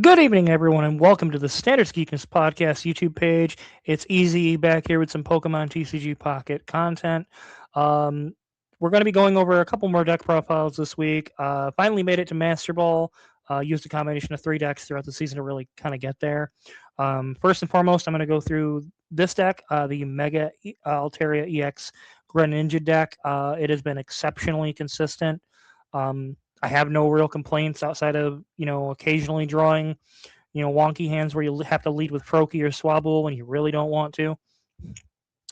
Good evening, everyone, and welcome to the Standards Geekness Podcast YouTube page. It's Easy back here with some Pokemon TCG Pocket content. Um, we're going to be going over a couple more deck profiles this week. Finally made it to Master Ball. Used a combination of 3 decks throughout the season to really kind of get there. First and foremost, I'm going to go through this deck, the Mega Altaria EX Greninja deck. It has been exceptionally consistent. I have no real complaints outside of occasionally drawing wonky hands where you have to lead with Froakie or Swablu when you really don't want to.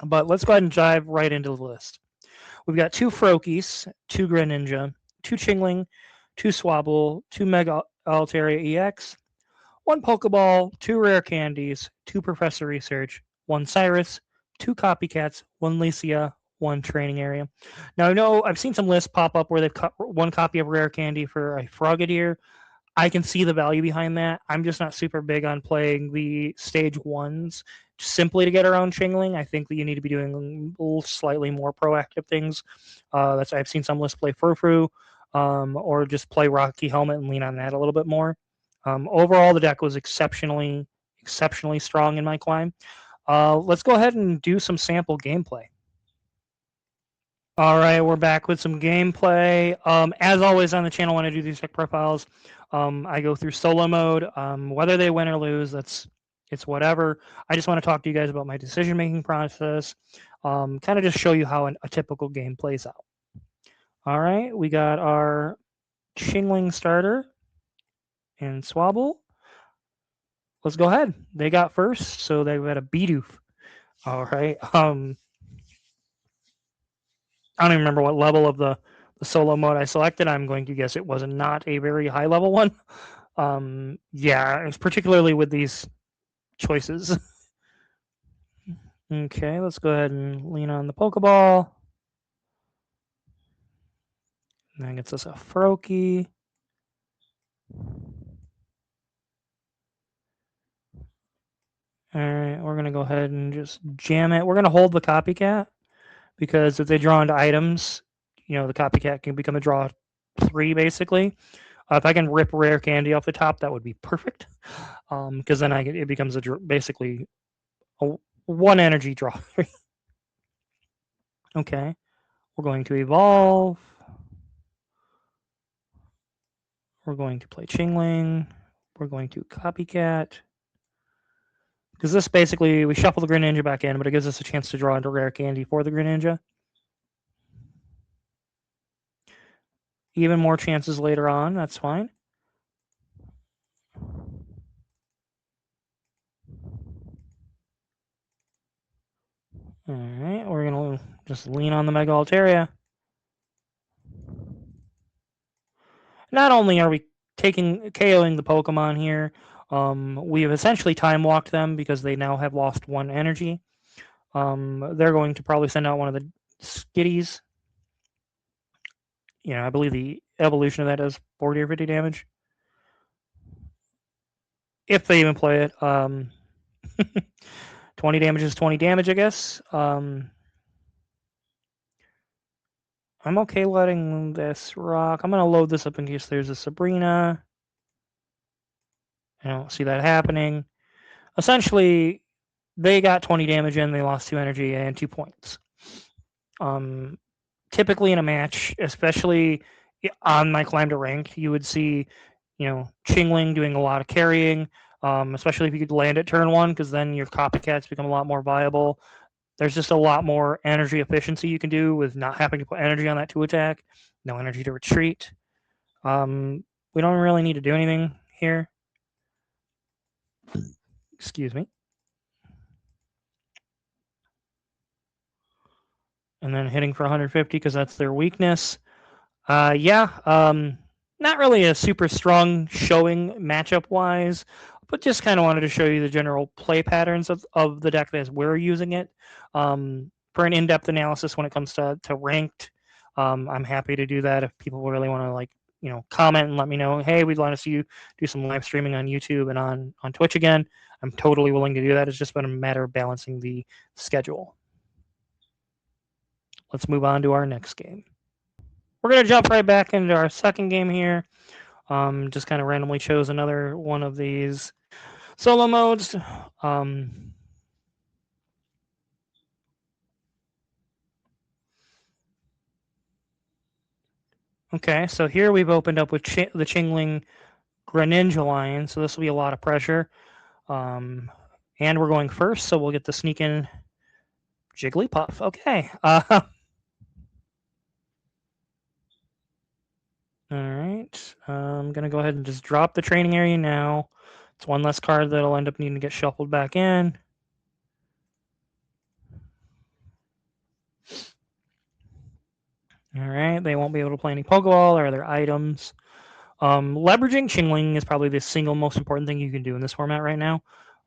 But let's go ahead and dive right into the list. We've got 2 Froakies, 2 Greninja, 2 Chingling, 2 Swablu, 2 Mega Altaria EX, 1 Pokeball, 2 Rare Candies, 2 Professor Research, 1 Cyrus, 2 Copycats, 1 Lisia, 1 Training Area. Now I know I've seen some lists pop up where they've cut 1 copy of Rare Candy for a Frogadier. I can see the value behind that. I'm just not super big on playing the stage ones simply to get around Chingling. I think that you need to be doing slightly more proactive things. That's I've seen some lists play Furfru, or just play Rocky Helmet and lean on that a little bit more. Overall, the deck was exceptionally strong in my climb. Let's go ahead and do some sample gameplay. All right, we're back with some gameplay. As always on the channel, when I do these deck profiles, I go through solo mode. Whether they win or lose, it's whatever. I just want to talk to you guys about my decision-making process. Kind of just show you how a typical game plays out. All right, we got our Chingling starter and Swablu. Let's go ahead. They got first, so they've got a Bidoof. All right. I don't even remember what level of the solo mode I selected. I'm going to guess it was not a very high level one. Yeah, it's particularly with these choices. Okay, let's go ahead and lean on the Pokeball. And that gets us a Froakie. All right, we're going to go ahead and just jam it. We're going to hold the Copycat because if they draw into items, the Copycat can become a draw 3 basically. If I can rip Rare Candy off the top, that would be perfect. Because then it becomes basically a 1 energy draw. Okay, we're going to evolve. We're going to play Chingling. We're going to Copycat. Because this basically, we shuffle the Greninja back in, but it gives us a chance to draw into Rare Candy for the Greninja. Even more chances later on, that's fine. Alright, we're going to just lean on the Mega Altaria. Not only are we KOing the Pokemon here, we have essentially time walked them because they now have lost 1 energy. They're going to probably send out one of the Skitties. I believe the evolution of that does 40 or 50 damage. If they even play it. 20 damage is 20 damage, I guess. I'm okay letting this rock. I'm going to load this up in case there's a Sabrina. I don't see that happening. Essentially, they got 20 damage in, they lost 2 energy and 2 points. Typically in a match, especially on my climb to rank, you would see, Chingling doing a lot of carrying, especially if you could land at turn 1, because then your Copycats become a lot more viable. There's just a lot more energy efficiency you can do with not having to put energy on that 2 attack, no energy to retreat. We don't really need to do anything here. Excuse me. And then hitting for 150 because that's their weakness. Not really a super strong showing matchup-wise, but just kind of wanted to show you the general play patterns of the deck as we're using it. For an in-depth analysis when it comes to ranked, I'm happy to do that if people really want to comment and let me know, hey, we'd want to see you do some live streaming on YouTube and on Twitch again. I'm totally willing to do that. It's just been a matter of balancing the schedule. Let's move on to our next game. We're going to jump right back into our second game here. Just kind of randomly chose another one of these solo modes. Okay, so here we've opened up with the Chingling Greninja line, so this will be a lot of pressure. And we're going first, so we'll get the sneak in Jigglypuff. Okay. All right. I'm going to go ahead and just drop the training area now. It's one less card that'll end up needing to get shuffled back in. All right. They won't be able to play any Pokeball or other items. Leveraging Chingling is probably the single most important thing you can do in this format right now.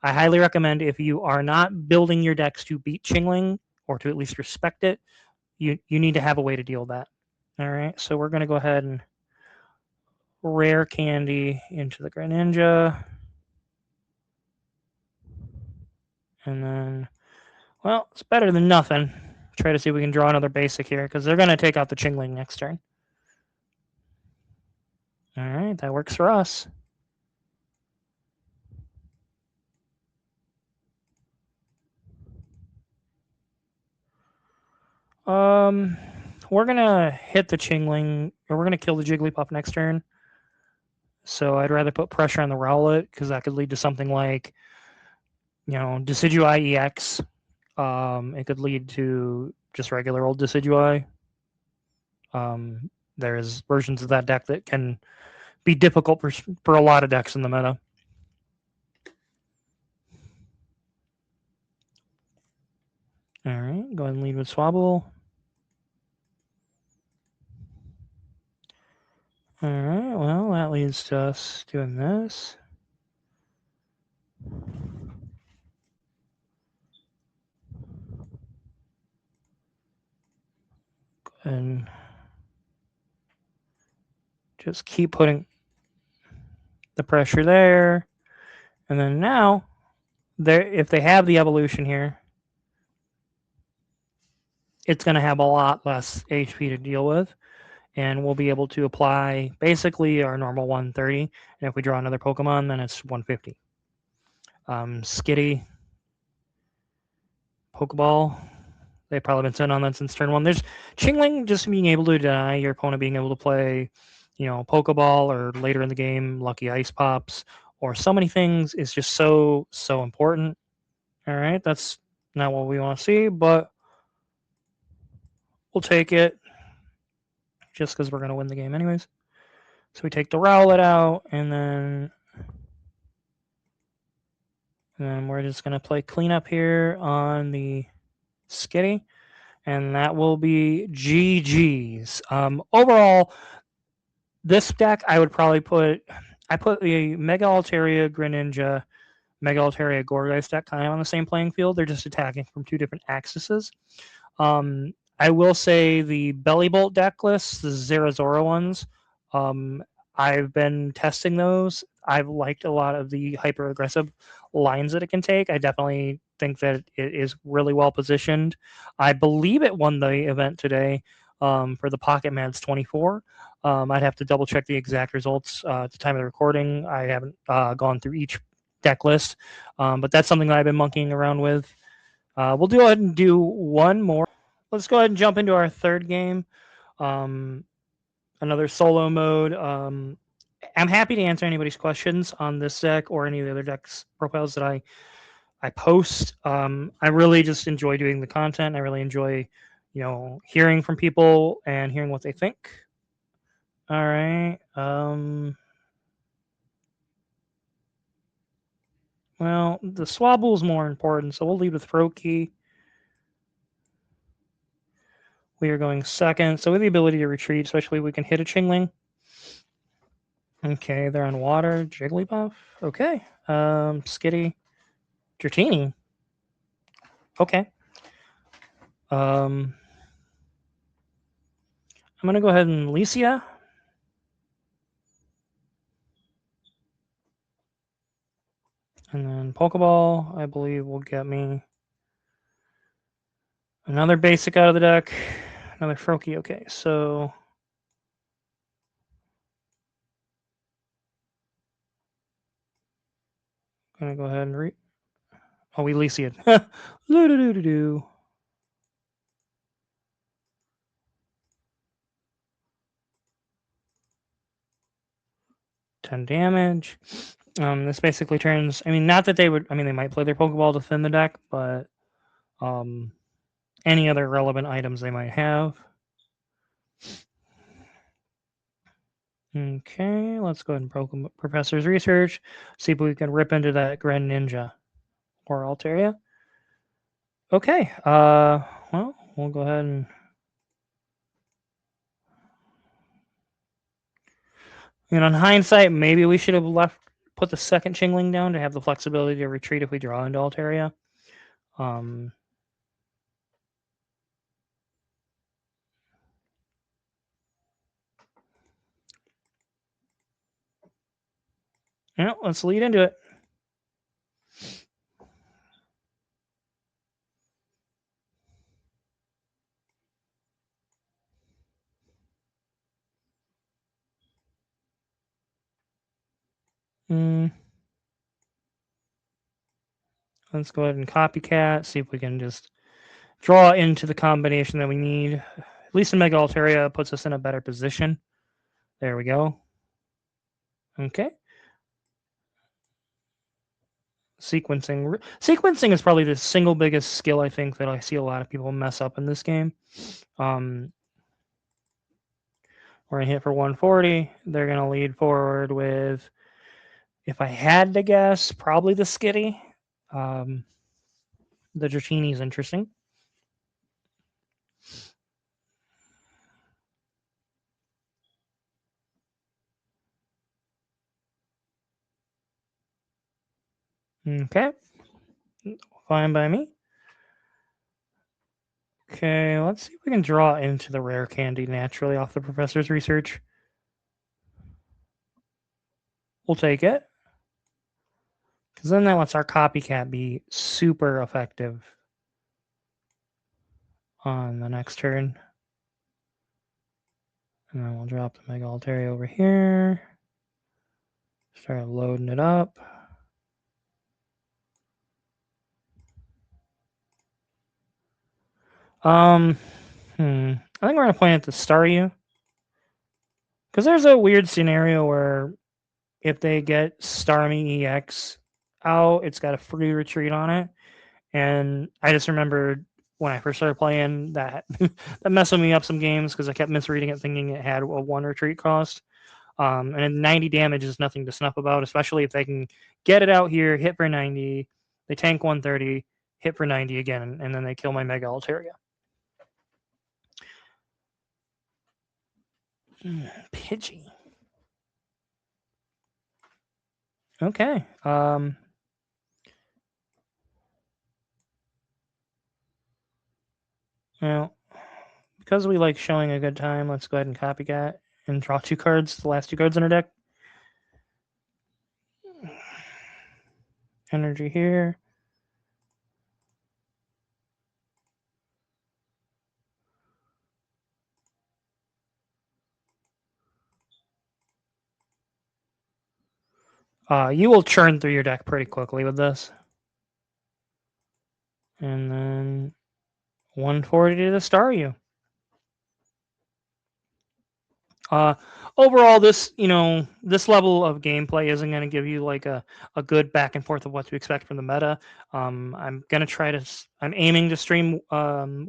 I highly recommend if you are not building your decks to beat Chingling or to at least respect it, you need to have a way to deal with that. All right, so we're going to go ahead and rare candy into the Greninja. And then, well, it's better than nothing. Try to see if we can draw another basic here because they're going to take out the Chingling next turn. All right, that works for us. We're gonna hit the Chingling, or we're gonna kill the Jigglypuff next turn. So I'd rather put pressure on the Rowlet because that could lead to something like, Decidueye EX. It could lead to just regular old Decidueye. There's versions of that deck that can be difficult for a lot of decks in the meta. All right, go ahead and lead with Swablu. All right, well, that leads to us doing this. And just keep putting the pressure there. And then now, if they have the evolution here, it's going to have a lot less HP to deal with. And we'll be able to apply basically our normal 130. And if we draw another Pokemon, then it's 150. Skitty, Pokeball. They've probably been sitting on that since turn one. There's Chingling just being able to deny your opponent being able to play, Pokeball or later in the game, Lucky Ice Pops, or so many things is just so important. All right, that's not what we want to see, but we'll take it just because we're going to win the game anyways. So we take the Rowlet out, and then we're just going to play cleanup here on the Skitty, and that will be GG's. Overall, this deck I would probably I put the Mega Altaria Greninja, Mega Altaria Gourgeist deck kind of on the same playing field. They're just attacking from two different axes. I will say the Belly Bolt deck lists, the Zerazora ones, I've been testing those. I've liked a lot of the hyper aggressive lines that it can take. I definitely think that it is really well positioned. I believe it won the event today for the Pocket Mads 24. I'd have to double check the exact results at the time of the recording. I haven't gone through each deck list, but that's something that I've been monkeying around with. We'll go ahead and do one more. Let's go ahead and jump into our third game. Another solo mode. I'm happy to answer anybody's questions on this deck or any of the other decks profiles that I post. I really just enjoy doing the content. I really enjoy, hearing from people and hearing what they think. All right. Well, the Swablu is more important, so we'll lead with Froakie. We are going second, so with the ability to retreat, especially if we can hit a Chingling. Okay, they're on water. Jigglypuff. Okay. Skitty. Dratini. Okay. I'm gonna go ahead and Lisia. And then Pokeball, I believe, will get me another basic out of the deck. Another Froakie. Okay, so gonna go ahead and read. Oh, we Lisia it. Do. 10 damage. This basically turns. I mean, not that they would. I mean, they might play their Pokeball to thin the deck, but any other relevant items they might have. Okay, let's go ahead and Professor's Research. See if we can rip into that Greninja or Alteria. Okay. Well, we'll go ahead and. And on hindsight, maybe we should have put the second Chingling down to have the flexibility to retreat if we draw into Alteria. Yeah, let's lead into it. Let's go ahead and Copycat, see if we can just draw into the combination that we need. At least in Mega Altaria puts us in a better position. There we go. Okay. Sequencing. Sequencing is probably the single biggest skill I think that I see a lot of people mess up in this game. We're going to hit for 140. They're going to lead forward with, if I had to guess, probably the Skitty. The Dratini is interesting. Okay. Fine by me. Okay, let's see if we can draw into the rare candy naturally off the professor's research. We'll take it. Because then that lets our copycat be super effective on the next turn. And then we'll drop the Mega Altaria over here. Start loading it up. I think we're going to point at the Staryu. Because there's a weird scenario where if they get Starmie EX out, it's got a free retreat on it. And I just remembered when I first started playing that that messed with me up some games because I kept misreading it thinking it had a 1 retreat cost. And 90 damage is nothing to snuff about, especially if they can get it out here, hit for 90, they tank 130, hit for 90 again, and then they kill my Mega Altaria. Pidgey. Okay. Well, because we like showing a good time, let's go ahead and Copycat and draw 2 cards, the last 2 cards in our deck. Energy here. You will churn through your deck pretty quickly with this. And then 140 to the Staryu. Overall, this this level of gameplay isn't going to give you like a good back and forth of what to expect from the meta. I'm gonna try to. I'm aiming to stream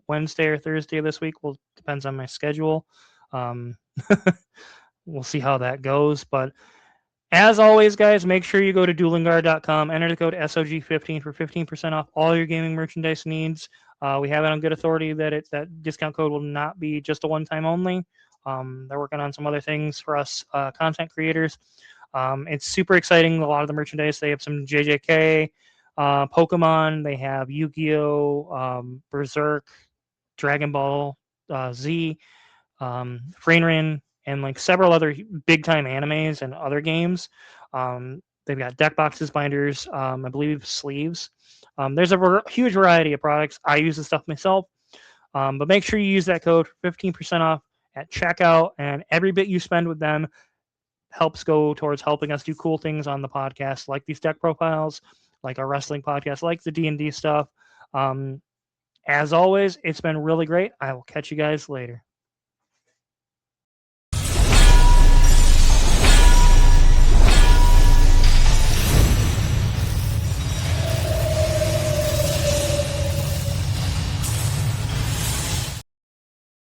Wednesday or Thursday this week. Well, depends on my schedule. We'll see how that goes, but. As always, guys, make sure you go to duelingguard.com, enter the code SOG15 for 15% off all your gaming merchandise needs. We have it on good authority that that discount code will not be just a one-time only. They're working on some other things for us content creators. It's super exciting. A lot of the merchandise. They have some JJK, Pokemon. They have Yu-Gi-Oh, Berserk, Dragon Ball Z, Freinrin, and like several other big time animes and other games. They've got deck boxes, binders, I believe sleeves. There's a huge variety of products. I use this stuff myself, but make sure you use that code for 15% off at checkout, and every bit you spend with them helps go towards helping us do cool things on the podcast, like these deck profiles, like our wrestling podcast, like the D&D stuff. As always, it's been really great. I will catch you guys later.